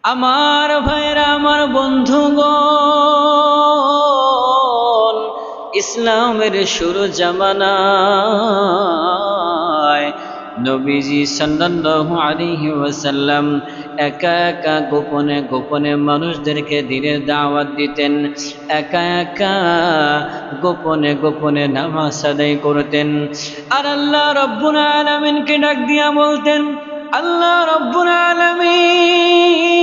আমার ভাইরা, আমার বন্ধুগণ, ইসলামের শুরু জামানায় নবীজি সাল্লাল্লাহু আলাইহি ওয়াসাল্লাম একা একা গোপনে গোপনে মানুষদেরকে দ্বীনের দাওয়াত দিতেন। একা একা গোপনে গোপনে নামাজ আদায় করতেন। আর আল্লাহ রাব্বুল আলামিনকে ডাক দিয়া বলতেন, আল্লাহ রাব্বুল আলামিন,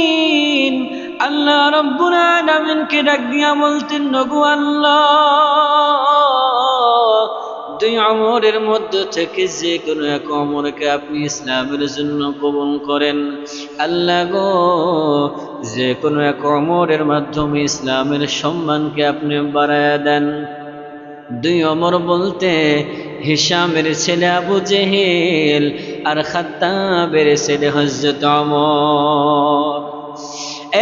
আল্লাহ রাব্বুল আলামিনকে ডাক দিয়া বলতেন, নগো আল্লাহ, দুই আমরের মধ্যে থেকে যে কোনো এক আমরকে আপনি ইসলামের জন্য কবুল করেন। আল্লাহ গো, যে কোনো এক আমরের মাধ্যমে ইসলামের সম্মানকে আপনি বাড়ায়া দেন। দুই ওমর বলতে হিশামের ছেলে আবু জেহেল আর খাত্তাবের ছেলে হযরত ওমর।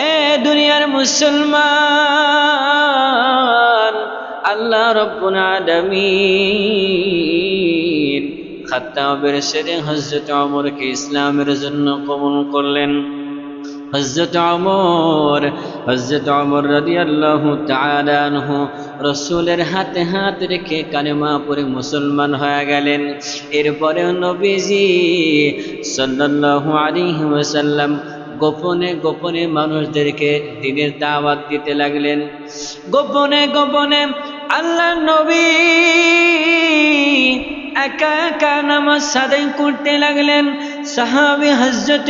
এ দুনিয়ার মুসলমান, আল্লাহ রাব্বুল আলামিন খাত্তাবের ছেলে হযরত ওমরকে ইসলামের জন্য কবুল করলেন। হযরত ওমর রাদিয়াল্লাহু তাআলা আনহু রাসূলের হাতে হাত রেখে কালেমা পড়ে মুসলমান হয়ে গেলেন। এরপরে নবীজি সাল্লাল্লাহু আলাইহি ওয়াসাল্লাম গোপনে গোপনে মানুষদেরকে দ্বীনের দাওয়াত দিতে লাগলেন। গোপনে গোপনে আল্লাহর নবী একা একা নামাজ আদায় করতে লাগলেন। সাহাবী হযরত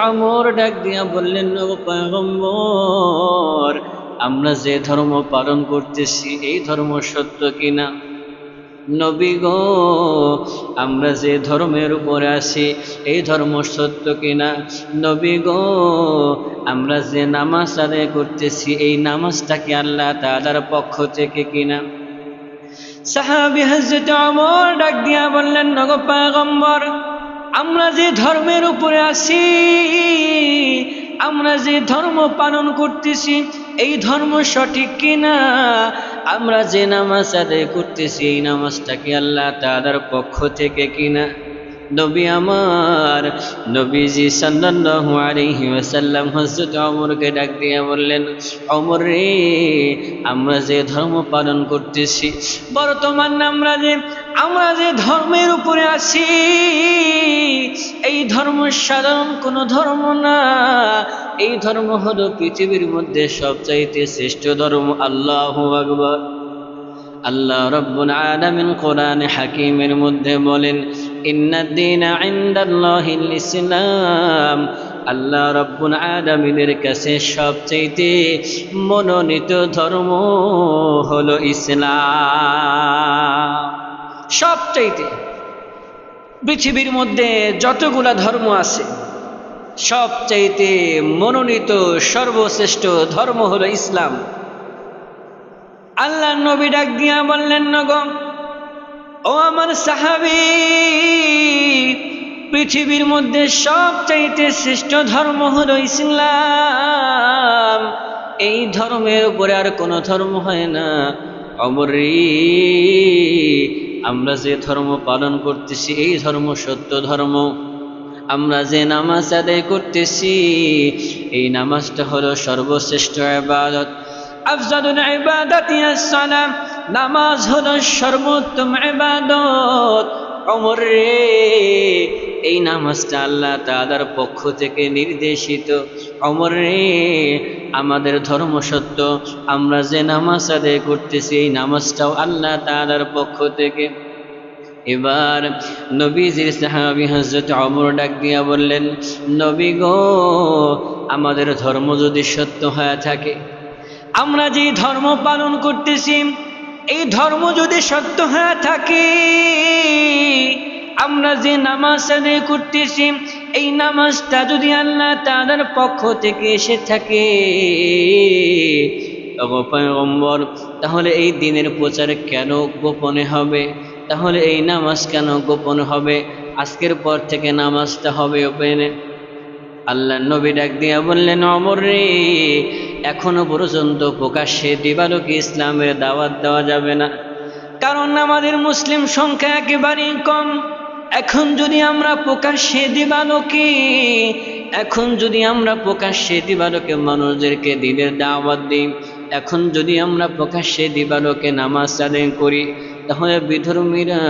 ওমর ডাক দিয়া বললেন, নবী পয়গম্বর, আমরা যে ধর্ম পালন করতেছি এই ধর্ম সত্য কিনা? নবী গো, আমরা যে ধর্মের উপরে আছি এই ধর্ম সত্য কিনা? নবী গো, আমরা যে নামাজ আদায় করতেছি এই নামাজটা কি আল্লাহ তাআলার পক্ষ থেকে কিনা? সাহাবী হযরত ওমর ডাক দিয়া বললেন, নগো পয়গম্বর, আমরা যে ধর্মের উপরে আছি, আমরা যে ধর্ম পালন করতেছি এই ধর্ম সঠিক কিনা? আমরা যে নামাজ আদায় করতেছি এই নামাজটা কি আল্লাহ তাআলার পক্ষ থেকে কিনা? নবী আমার, নবীজি সাল্লাল্লাহু আলাইহি ওয়াসাল্লাম হযরত ওমরকে ডাক দিয়ে বললেন, ওমর রে, আমরা যে ধর্ম পালন করতেছি বর্তমান আমরা যে ধর্মের উপরে আছি এই ধর্ম সাধারণ কোনো ধর্ম না। এই ধর্ম হলো পৃথিবীর মধ্যে সবচাইতে শ্রেষ্ঠ ধর্ম। আল্লাহু আকবার। আল্লাহ রাব্বুল আলামিন কোরআনে হাকিমের মধ্যে বলেন, ইন্নাদ-দীনা ইনদাল্লাহিল ইসলাম। আল্লাহ রাব্বুল আলামিনের কাছে সবচাইতে মনোনীত ধর্ম হলো ইসলাম। সবচাইতে পৃথিবীর মধ্যে যতগুলা ধর্ম আছে সবচাইতে মনোনীত সর্বশ্রেষ্ঠ ধর্ম হলো ইসলাম। আল্লাহ নবী ডাক দিয়া বললেন, নগো ও আমার সাহাবী, পৃথিবীর মধ্যে সবচাইতে শ্রেষ্ঠ ধর্ম হলো ইসলাম। এই ধর্মের উপরে আর কোনো ধর্ম হয় না। ওমর রে, আমরা যে ধর্ম পালন করতেছি এই ধর্ম সত্য ধর্ম। আমরা যে নামাজ আদায় করতেছি এই নামাজটা হলো সর্বশ্রেষ্ঠ ইবাদত। আফজালুল ইবাদাতি আস-সালাম, নামাজ হলো সর্বোত্তম ইবাদত। ওমর রে, এই নামাজটা আল্লাহ তাআলার পক্ষ থেকে নির্দেশিত। ওমর রে, আমাদের ধর্ম সত্য, আমরা যে নামাজ আদায় করতেছি এই নামাজটাও আল্লাহ তাআলার পক্ষ থেকে। এবার নবীজির সাহাবী হযরত ওমর ডাক দিয়া বললেন, নবী গো, আমাদের ধর্ম যদি সত্য হয়ে থাকে, আমরা যে ধর্ম পালন করতেছি এই ধর্ম যদি সত্য হয়ে থাকে, আমরা যে নামাজ আদায় করতেছি এই নামাজটা যদি আল্লাহ তাআলার পক্ষ থেকে এসে থাকে, ওগো পয়গম্বর, তাহলে এই দ্বীনের প্রচার কেন গোপনে হবে? তাহলে এই নামাজ কেন গোপন হবে? আজকের পর থেকে নামাজটা হবে ওপেনে। আল্লাহ নবী ডাক দিয়া বললেন, ওমর রে, এখনো পর্যন্ত প্রকাশ্যে দিবালোকে ইসলামের দাওয়াত দেওয়া যাবে না, কারণ আমাদের মুসলিম সংখ্যা একেবারেই কম। এখন যদি আমরা প্রকাশ্যে দিবালোকে মানুষদেরকে দ্বীনের দাওয়াত দিই, এখন যদি আমরা প্রকাশ্যে দিবালোকে নামাজ আদায় করি, তাহলে বিধর্মীরা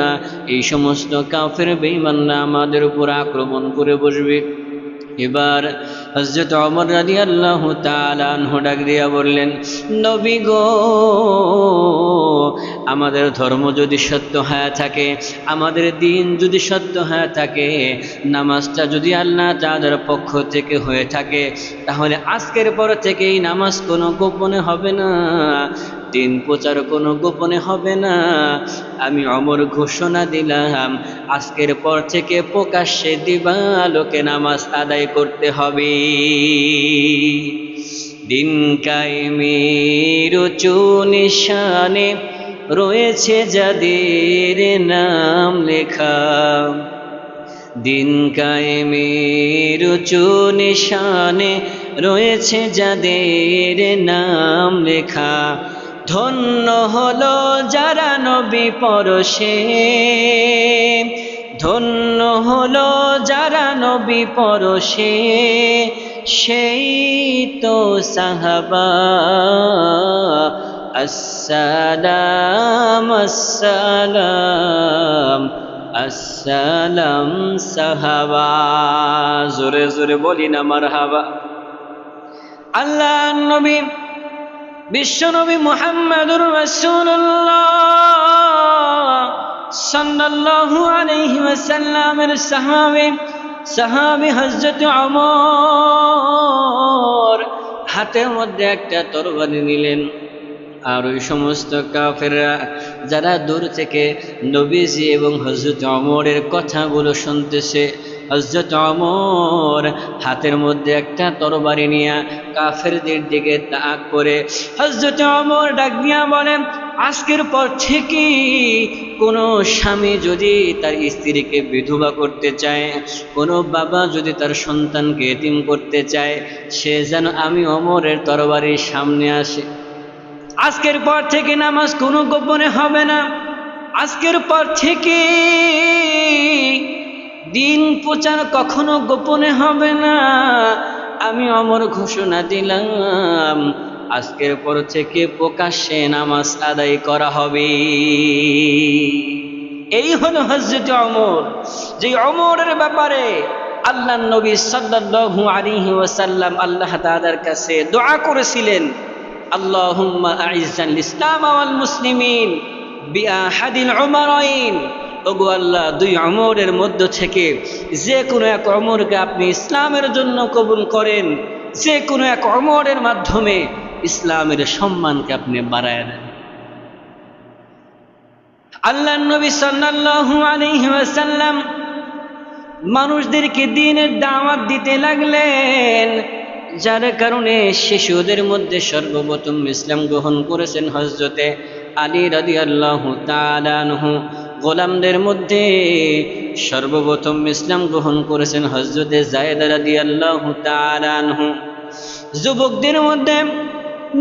এই সমস্ত কাফের বেঈমানরা আমাদের উপর আক্রমণ করে বসবে। এবার হযরত ওমর রাদিয়াল্লাহু তাআলা আনহু ডাক দিয়া বললেন, নবী গো, আমাদের ধর্ম যদি সত্য হয়ে থাকে, আমাদের দ্বীন যদি সত্য হয়ে থাকে, নামাজটা যদি আল্লাহ তাআলার পক্ষ থেকে হয়ে থাকে, তাহলে আজকের পর থেকে এই নামাজ কোনো গোপনে হবে না, দ্বীন প্রচার কোনো গোপনে হবে না। আমি ওমর ঘোষণা দিলাম, আজকের পর থেকে প্রকাশ্যে দিবালোকে নামাজ আদায় করতে হবে। দিন কায়েমের উঁচু নিশানে রয়েছে যাদের নাম লেখা, দিন কায়েমের উঁচু নিশানে রয়েছে যাদের নাম লেখা, ধন্য হলো যারা নবী পরশে, ধন্য হলো যারা নবী পরশে, সেই তো সাহাবা। আসসালাম আসসালাম আসসালাম সাহাবা। জোরে জোরে বলি না মারহাবা। আল্লাহ নবী বিশ্বনবী মুহাম্মদুর রাসূলুল্লাহ সাল্লাল্লাহু আলাইহি ওয়াসাল্লামের সাহাবী হযরত ওমর হাতের মধ্যে একটা তরবারি নিলেন, আর ওই সমস্ত কাফেররা যারা দূর থেকে নবীজি এবং হযরত ওমরের কথাগুলো শুনতেছে, হযরত ওমর হাতের মধ্যে একটা তরবারি নিয়ে কাফেরদের দিকে তাক করে হযরত ওমর ডাক দিয়া বলেন, আজকের পর থেকে কোনো স্বামী যদি তার স্ত্রীকে বিধবা করতে চায়, কোনো বাবা যদি তার সন্তানকে এতিম করতে চায়, সে যেন আমি ওমরের তরবারির সামনে আসে। আজকের পর থেকে নামাজ কোনো গোপনে হবে না, আজকের পর থেকে দিন প্রচার কখনো গোপনে হবে না। আমি ওমর ঘোষণা দিলাম, আজকের পর থেকে প্রকাশ্যে নামাজ আদায় করা হবে। এই হলো হযরত ওমর, যে ওমরের ব্যাপারে আল্লাহর নবী সাল্লাল্লাহু আলাইহি ওয়াসাল্লাম আল্লাহ তাআলার কাছে দোয়া করেছিলেন, আল্লাহুম্মা আইজ্জাল ইসলাম ওয়াল মুসলিমিন বিআহাদিল উমরাইন। ওগো আল্লাহ, দুই ওমরের মধ্য থেকে যে কোনো এক ওমরকে আপনি ইসলামের জন্য কবুল করেন, যে কোনো এক ওমরের মাধ্যমে ইসলামের সম্মানকে আপনি বাড়ায় দেন। আল্লাহর নবী সাল্লাল্লাহু আলাইহি ওয়াসাল্লাম মানুষদেরকে দ্বীনের দাওয়াত দিতে লাগলেন, যার কারণে শিশুদের মধ্যে সর্বপ্রথম ইসলাম গ্রহণ করেছেন হযরতে আলী রাদিয়াল্লাহু তাআলা আনহু, গোলামদের মধ্যে সর্বপ্রথম ইসলাম গ্রহণ করেছেন হযরতে যায়েদ রাদিয়াল্লাহু তাআলা আনহু, যুবকদের মধ্যে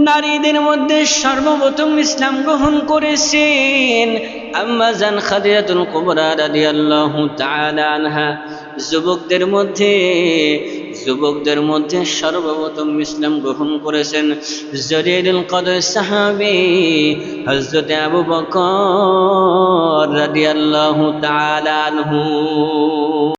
নারীদের মধ্যে সর্বপ্রথম ইসলাম গ্রহণ করেছেন আম্মা জান খাদিজাতুল কুবরা রাদিয়াল্লাহু তাআলা আনহা, যুবকদের মধ্যে সর্বপ্রথম ইসলাম গ্রহণ করেছেন জলিলুল কদর সাহাবী হযরত আবু বকর রাদিয়াল্লাহু তাআলা আনহু।